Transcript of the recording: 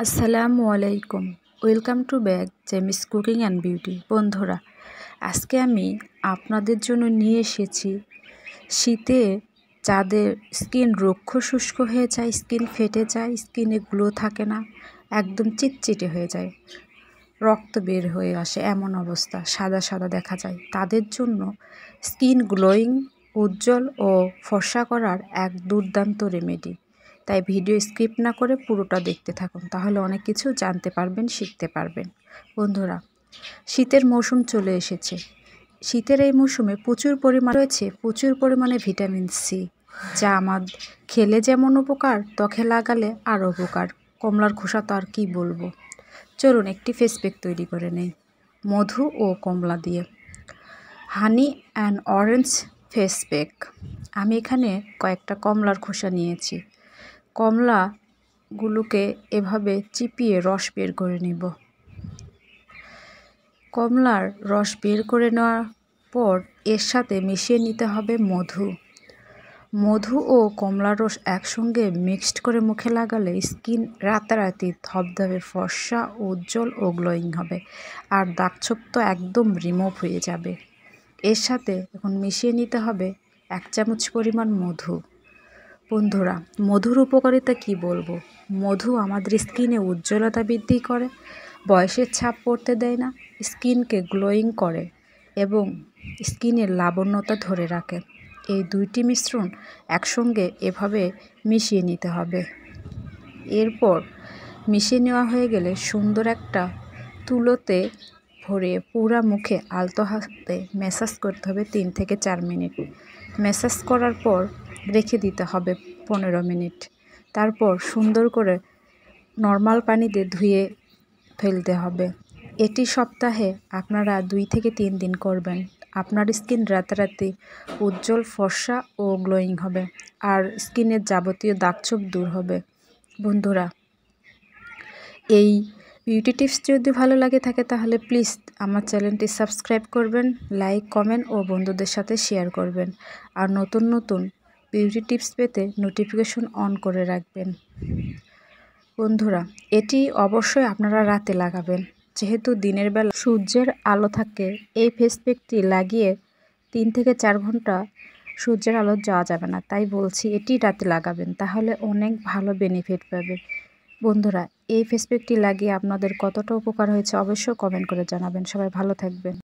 আসসালামু আলাইকুম, welcome to back Jemi's cooking and beauty. বন্ধুরা, আজকে আমি আপনাদের জন্য নিয়ে এসেছি শীতে যাদের স্কিন রুক্ষ শুষ্ক হয়ে যায়, স্কিন ফেটে যায়, স্কিনে গ্লো থাকে না, একদম চিটচিটে হয়ে যায়, রক্ত বের হয়ে আসে, এমন অবস্থা, সাদা সাদা দেখা যায়, তাদের জন্য স্কিন গ্লোয়িং, উজ্জ্বল ও ফর্সা করার এক দুর্দান্ত রেমেডি। তাই ভিডিও স্কিপ না করে পুরোটা দেখতে থাকুন, তাহলে অনেক কিছু জানতে পারবেন, শিখতে পারবেন। বন্ধুরা, শীতের মৌসুম চলে এসেছে। শীতের এই মৌসুমে প্রচুর পরিমাণে ভিটামিন সি, যা আমাদের খেলে যেমন উপকার, ত্বকে লাগালে আরও উপকার। কমলার খোসা তো আর কি বলবো। চলুন একটি ফেস প্যাক তৈরি করে নেই মধু ও কমলা দিয়ে। হানি অ্যান্ড অরেঞ্জ ফেস প্যাক। আমি এখানে কয়েকটা কমলার খোসা নিয়েছি। কমলাগুলোকে এভাবে চিপিয়ে রস বের করে নিব। কমলার রস বের করে নেওয়ার পর এর সাথে মিশিয়ে নিতে হবে মধু ও কমলার রস একসঙ্গে মিক্সড করে মুখে লাগালে স্কিন রাতারাতি ধবধবে ফর্সা, উজ্জ্বল ও গ্লোয়িং হবে, আর দাগছোপ তো একদম রিমুভ হয়ে যাবে। এর সাথে এখন মিশিয়ে নিতে হবে 1 চামচ পরিমাণ মধু। বন্ধুরা, মধুর উপকারিতা কি বলবো। মধু আমাদের স্কিনে উজ্জ্বলতা বৃদ্ধি করে, বয়সের ছাপ পড়তে দেয় না, স্কিনকে গ্লোয়িং করে এবং স্কিনের লাবণ্যতা ধরে রাখে। এই দুইটি মিশ্রণ একসঙ্গে এভাবে মিশিয়ে নিতে হবে। এরপর মিশিয়ে নেওয়া হয়ে গেলে সুন্দর একটা তুলোতে ভরে পুরা মুখে আলতো হাতে ম্যাসাজ করতে হবে 3 থেকে 4 মিনিট। ম্যাসাজ করার পর রেখে দিতে হবে 15 মিনিট। তারপর সুন্দর করে নর্মাল পানিতে ধুয়ে ফেলতে হবে। এটি সপ্তাহে আপনারা 2 থেকে 3 দিন করবেন। আপনার স্কিন রাতারাতি উজ্জ্বল, ফর্সা ও গ্লোয়িং হবে, আর স্কিনের যাবতীয় দাগছোপ দূর হবে। বন্ধুরা, এই বিউটি টিপস যদি ভালো লাগে থাকে তাহলে প্লিজ আমার চ্যানেলটি সাবস্ক্রাইব করবেন, লাইক, কমেন্ট ও বন্ধুদের সাথে শেয়ার করবেন। আর নতুন নতুন বিউটি টিপস পেতে নোটিফিকেশন অন করে রাখবেন। বন্ধুরা, এটি অবশ্যই আপনারা রাতে লাগাবেন, যেহেতু দিনের বেলা সূর্যের আলো থাকে। এই ফেস প্যাকটি লাগিয়ে 3 থেকে 4 ঘন্টা সূর্যের আলো যাওয়া যাবে না, তাই বলছি এটি রাতে লাগাবেন, তাহলে অনেক ভালো বেনিফিট পাবে। বন্ধুরা, এই ফেস প্যাকটি লাগিয়ে আপনাদের কতটা উপকার হয়েছে অবশ্যই কমেন্ট করে জানাবেন। সবাই ভালো থাকবেন।